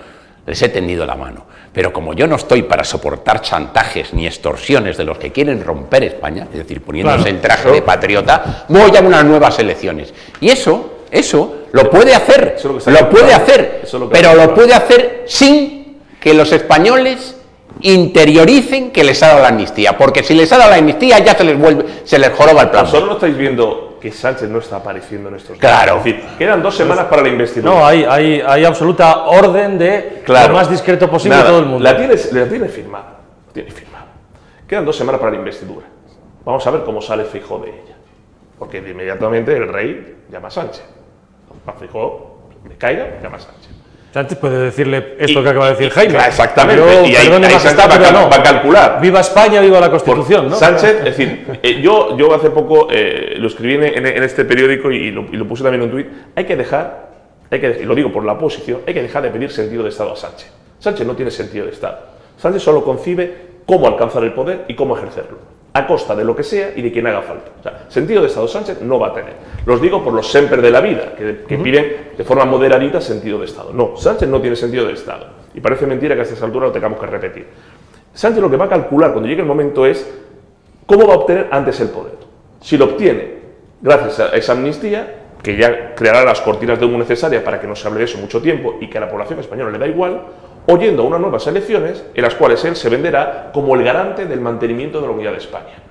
les he tendido la mano. Pero como yo no estoy para soportar chantajes ni extorsiones de los que quieren romper España, es decir, poniéndose el traje de patriota, voy a unas nuevas elecciones. Y eso lo puede hacer, pero lo puede hacer sin que los españoles interioricen que les ha dado la amnistía, porque si les ha dado la amnistía ya se les joroba el plan. Solo no estáis viendo que Sánchez no está apareciendo en estos días. Claro. Es decir, quedan 2 semanas para la investidura. No, hay absoluta orden de lo más discreto posible a todo el mundo. La tiene firmada. Quedan 2 semanas para la investidura. Vamos a ver cómo sale Feijóo de ella. Porque inmediatamente el rey llama a Sánchez. A Feijóo le caiga, llama a Sánchez. Sánchez puede decirle esto que acaba de decir Jaime. Exactamente. Y ahí Sánchez va a calcular. Viva España, viva la Constitución, ¿no? Sánchez, es decir, yo hace poco lo escribí en este periódico y lo puse también en un tuit. Hay que dejar, y lo digo por la oposición, hay que dejar de pedir sentido de Estado a Sánchez. Sánchez no tiene sentido de Estado. Sánchez solo concibe cómo alcanzar el poder y cómo ejercerlo. a costa de lo que sea y de quien haga falta. O sea, sentido de Estado Sánchez no va a tener. Los digo por los semper de la vida, que piden de forma moderadita sentido de Estado. No, Sánchez no tiene sentido de Estado. Y parece mentira que a estas alturas lo tengamos que repetir. Sánchez lo que va a calcular cuando llegue el momento es cómo va a obtener antes el poder. Si lo obtiene gracias a esa amnistía, que ya creará las cortinas de humo necesarias para que no se hable de eso mucho tiempo y que a la población española le da igual, o yendo a unas nuevas elecciones en las cuales él se venderá como el garante del mantenimiento de la unidad de España.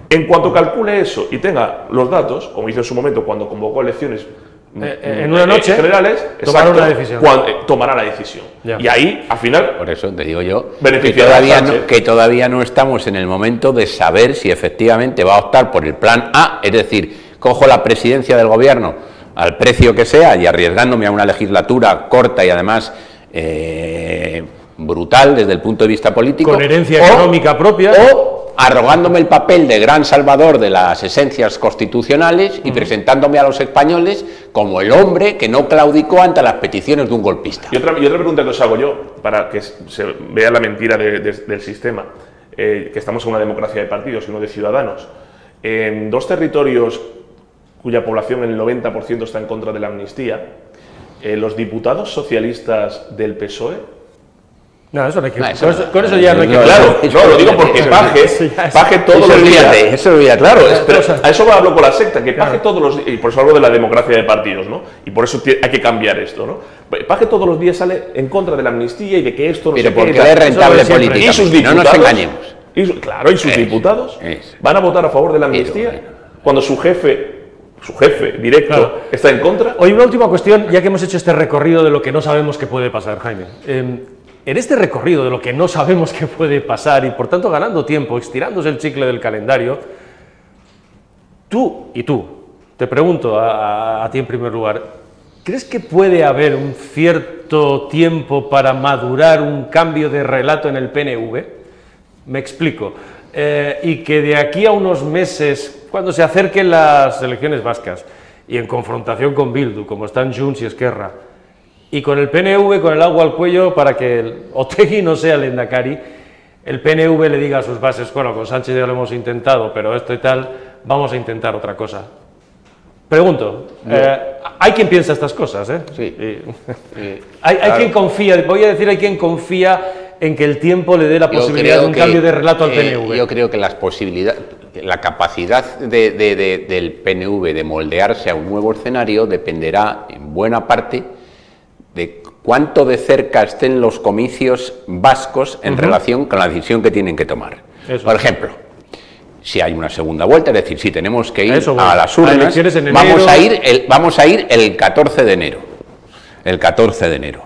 En cuanto calcule eso y tenga los datos, como hizo en su momento cuando convocó elecciones en una noche generales, tomará una decisión. Tomará la decisión. Ya. Y ahí, al final, por eso te digo yo que todavía no estamos en el momento de saber si efectivamente va a optar por el plan A, es decir, cojo la presidencia del gobierno al precio que sea y arriesgándome a una legislatura corta y además brutal desde el punto de vista político, con herencia económica propia, o arrogándome el papel de gran salvador de las esencias constitucionales y presentándome a los españoles como el hombre que no claudicó ante las peticiones de un golpista. Y otra pregunta que os hago yo, para que se vea la mentira del sistema, que estamos en una democracia de partidos y no de ciudadanos. En dos territorios cuya población el 90% está en contra de la amnistía, los diputados socialistas del PSOE... No, eso no hay que... No, con eso ya no hay que... Claro, no, lo digo porque Paje todos los días... Claro, a eso hablo con la secta, que Paje todos los días... Y por eso hablo de la democracia de partidos, ¿no? Y por eso hay que cambiar esto, ¿no? Paje todos los días sale en contra de la amnistía y de que esto no Pero se porque quede... es rentable políticamente, y sus diputados, no nos engañemos. Claro, y sus diputados van a votar a favor de la amnistía cuando su jefe directo está en contra. Hoy una última cuestión, ya que hemos hecho este recorrido de lo que no sabemos que puede pasar, Jaime. En este recorrido de lo que no sabemos que puede pasar y por tanto ganando tiempo, estirándose el chicle del calendario, tú, te pregunto a ti en primer lugar, ¿crees que puede haber un cierto tiempo para madurar un cambio de relato en el PNV? Me explico. Y que de aquí a unos meses, cuando se acerquen las elecciones vascas y en confrontación con Bildu, como están Junts y Esquerra, y con el PNV con el agua al cuello para que el Otegi no sea el Lehendakari, el PNV le diga a sus bases, bueno, con Sánchez ya lo hemos intentado, pero esto y tal, vamos a intentar otra cosa. Pregunto, hay quien piensa estas cosas, ¿eh? Sí. Hay quien confía, voy a decir, hay quien confía en que el tiempo le dé la posibilidad de un cambio de relato al PNV. Yo creo que las posibilidades, la capacidad del PNV de moldearse a un nuevo escenario dependerá en buena parte de cuánto de cerca estén los comicios vascos en relación con la decisión que tienen que tomar. Eso. Por ejemplo, si hay una segunda vuelta, es decir, si tenemos que ir a las urnas, vamos a ir el 14 de enero. El 14 de enero.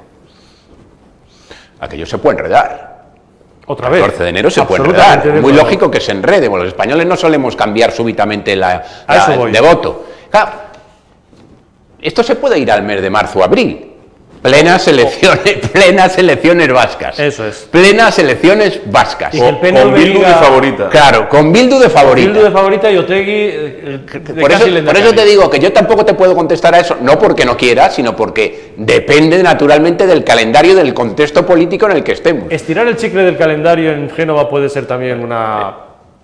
Aquello se puede enredar. Otra vez. El 14 de enero se puede enredar. Muy lógico que se enrede. Bueno, los españoles no solemos cambiar súbitamente de voto. Claro, esto se puede ir al mes de marzo o abril. Plenas elecciones vascas. Eso es. Plenas elecciones vascas. Con Bildu de favorita. Claro, con Bildu de favorita. Bildu de favorita y Otegi por eso te digo que yo tampoco te puedo contestar a eso, no porque no quiera, sino porque depende naturalmente del calendario, del contexto político en el que estemos. Estirar el chicle del calendario en Génova puede ser también una...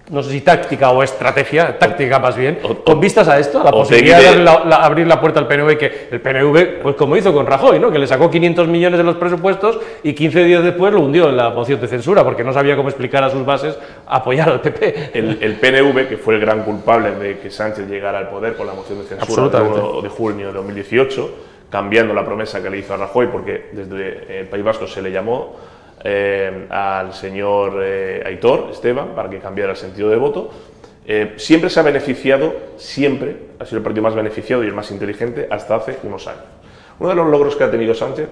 no sé si táctica o estrategia, táctica más bien, con vistas a esto, a la posibilidad de abrir la puerta al PNV, que el PNV, pues como hizo con Rajoy, ¿no? Que le sacó 500 millones de los presupuestos y 15 días después lo hundió en la moción de censura, porque no sabía cómo explicar a sus bases apoyar al PP. El PNV, que fue el gran culpable de que Sánchez llegara al poder con la moción de censura del 1 de junio de 2018, cambiando la promesa que le hizo a Rajoy, porque desde el País Vasco se le llamó al señor Aitor Esteban para que cambiara el sentido de voto. Siempre se ha beneficiado, siempre ha sido el partido más beneficiado y el más inteligente hasta hace unos años. Uno de los logros que ha tenido Sánchez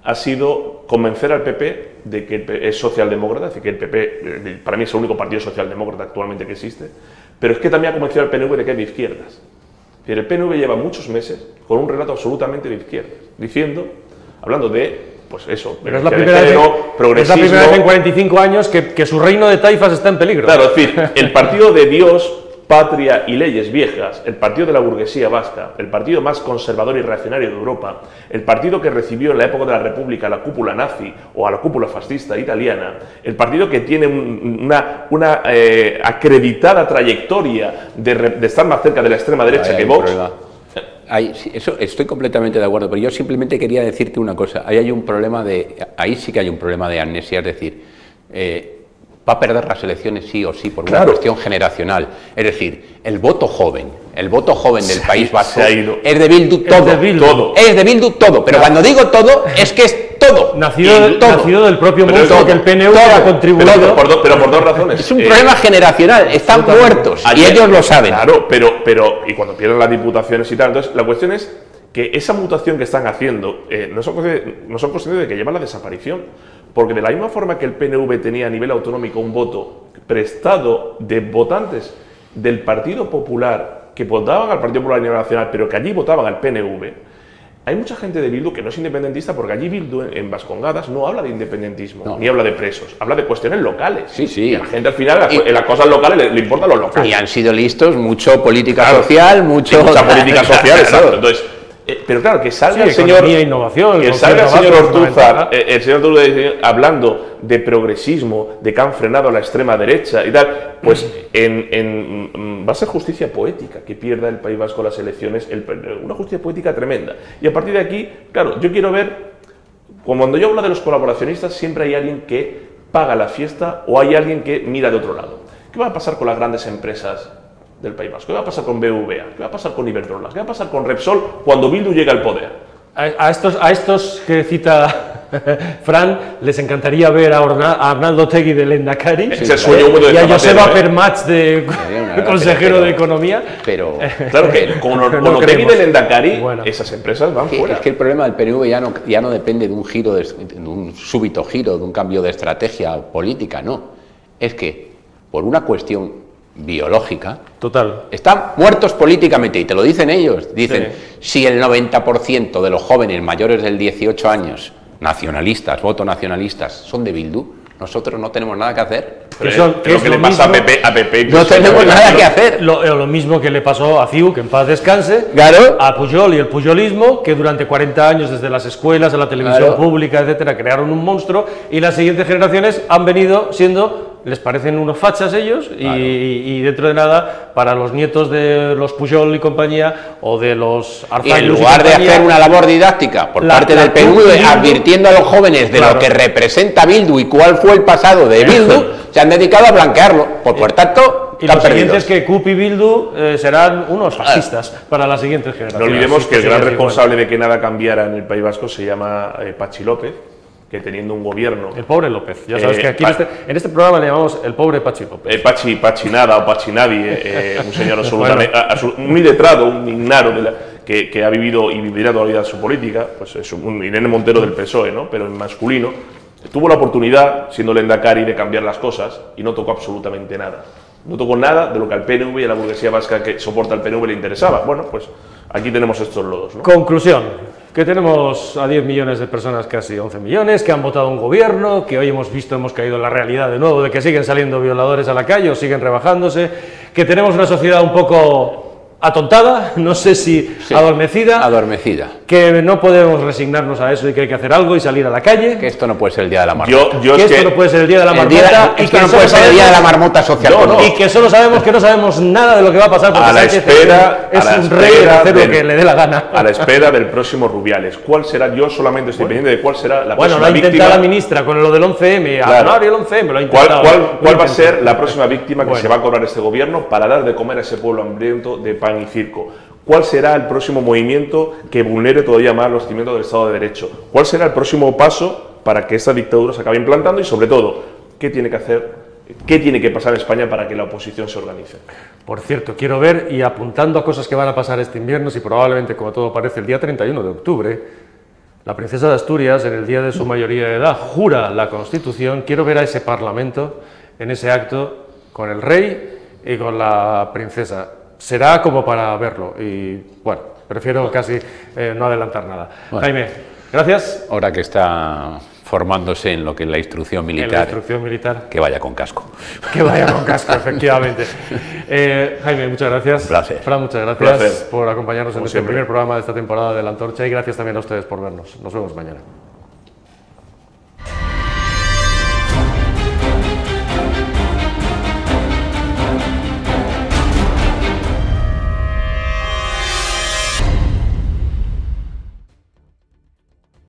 ha sido convencer al PP de que es socialdemócrata, es decir, que el PP para mí es el único partido socialdemócrata actualmente que existe, pero es que también ha convencido al PNV de que es de izquierdas. El PNV lleva muchos meses con un relato absolutamente de izquierdas, hablando de pues eso, pero es la primera vez en 45 años que su reino de taifas está en peligro. Claro, es decir, el partido de Dios, Patria y Leyes Viejas, el partido de la burguesía vasca, el partido más conservador y reaccionario de Europa, el partido que recibió en la época de la República la cúpula nazi o a la cúpula fascista italiana, el partido que tiene una acreditada trayectoria de estar más cerca de la extrema derecha que Vox. Eso estoy completamente de acuerdo, pero yo simplemente quería decirte una cosa. Ahí sí que hay un problema de amnesia, es decir, va a perder las elecciones sí o sí por una cuestión generacional. Es decir, el voto joven del País Vasco es de Bildu todo. Es de Bildu todo, pero cuando digo todo, es que es todo. Nacido del propio monstruo que el PNV ha contribuido. Pero por dos razones. Es un problema generacional, están muertos y ellos lo saben. Claro, pero y cuando pierden las diputaciones y tal, entonces la cuestión es que esa mutación que están haciendo no son conscientes de que llevan la desaparición. Porque de la misma forma que el PNV tenía a nivel autonómico un voto prestado de votantes del Partido Popular que votaban al Partido Popular a nivel nacional, pero que allí votaban al PNV, hay mucha gente de Bildu que no es independentista porque allí Bildu en Vascongadas no habla de independentismo, ni habla de presos, habla de cuestiones locales. Sí. Y a la gente al final, en las cosas locales le importan los locales. Y han sido listos, mucha política social, mucha política social, exacto. Entonces, pero claro, que salga el señor innovación, que salga el señor Ortúzar, hablando de progresismo, de que han frenado a la extrema derecha y tal, pues va a ser justicia poética que pierda el País Vasco las elecciones, una justicia poética tremenda. Y a partir de aquí, claro, yo quiero ver, cuando yo hablo de los colaboracionistas, siempre hay alguien que paga la fiesta o hay alguien que mira de otro lado. ¿Qué va a pasar con las grandes empresas del País Vasco? ¿Qué va a pasar con BVA? ¿Qué va a pasar con Iberdrola? ¿Qué va a pasar con Repsol cuando Bildu llega al poder? A estos que cita Fran, les encantaría ver a Arnaldo Otegi de Lehendakari y a Joseba Permach de consejero de Economía. Pero claro que con Otegi de Lehendakari, esas empresas van fuera. Es que el problema del PNV ya no depende de un giro, de un súbito giro, de un cambio de estrategia política, no. Es que por una cuestión biológica, están muertos políticamente, y te lo dicen ellos. Dicen, si el 90% de los jóvenes mayores del 18 años, nacionalistas, voto nacionalistas, son de Bildu, nosotros no tenemos nada que hacer. ¿Qué le pasa a PP? No tenemos nada que hacer. Lo mismo que le pasó a CiU, que en paz descanse, a Pujol y el pujolismo, que durante 40 años, desde las escuelas, a la televisión pública, etcétera, crearon un monstruo, y las siguientes generaciones han venido siendo... les parecen unos fachas ellos y dentro de nada, para los nietos de los Pujol y compañía o de los Arzailus, en lugar de hacer una labor didáctica por parte del PNV, advirtiendo a los jóvenes de lo que representa Bildu y cuál fue el pasado de Bildu, se han dedicado a blanquearlo. Por tanto, y los siguientes que CUP y Bildu serán unos fascistas para las siguientes generaciones. No olvidemos que el gran responsable de que nada cambiara en el País Vasco se llama Patxi López, que teniendo un gobierno... El pobre López, ya sabes que aquí en este programa le llamamos el pobre Patxi López. Patxi nada o Patxi nadie, un señor absolutamente muy letrado, un ignaro que ha vivido y vivirá toda la vida su política, pues es un Irene Montero del PSOE, ¿no? Pero en masculino. Tuvo la oportunidad, siendo Lehendakari, de cambiar las cosas y no tocó absolutamente nada. No tocó nada de lo que al PNV y a la burguesía vasca que soporta el PNV le interesaba. Bueno, pues aquí tenemos estos lodos, ¿no? Conclusión. Que tenemos a 10 millones de personas, casi 11 millones, que han votado un gobierno, que hoy hemos caído en la realidad de nuevo, de que siguen saliendo violadores a la calle o siguen rebajándose, que tenemos una sociedad un poco atontada, no sé si adormecida, que no podemos resignarnos a eso y que hay que hacer algo y salir a la calle. Que esto no puede ser el día de la marmota. Esto no puede ser el día de la marmota. Esto no puede ser el día de la marmota social. Y que solo sabemos que no sabemos nada de lo que va a pasar porque Sánchez es un rey de hacer lo que le dé la gana. A la espera del próximo Rubiales. ¿Cuál será? Yo solamente estoy pendiente de cuál será la próxima víctima. Bueno, lo ha intentado la ministra con lo del 11M. Claro. El 11M lo ha intentado. ¿Cuál va a ser la próxima víctima que se va a cobrar este gobierno para dar de comer a ese pueblo hambriento de pan y circo? ¿Cuál será el próximo movimiento que vulnere todavía más los cimientos del Estado de Derecho? ¿Cuál será el próximo paso para que esta dictadura se acabe implantando? Y sobre todo, ¿qué tiene que hacer, qué tiene que pasar en España para que la oposición se organice? Por cierto, quiero ver, y apuntando a cosas que van a pasar este invierno, si probablemente, como todo parece, el día 31 de octubre, la princesa de Asturias, en el día de su mayoría de edad, jura la Constitución. Quiero ver a ese Parlamento en ese acto con el rey y con la princesa. Será como para verlo y, bueno, prefiero casi no adelantar nada. Bueno, Jaime, gracias. Ahora que está formándose en lo que es la instrucción militar. En la instrucción militar. Que vaya con casco. Que vaya con casco, efectivamente. Jaime, muchas gracias. Un placer. Fran, muchas gracias por acompañarnos en este primer programa de esta temporada de La Antorcha y gracias también a ustedes por vernos. Nos vemos mañana.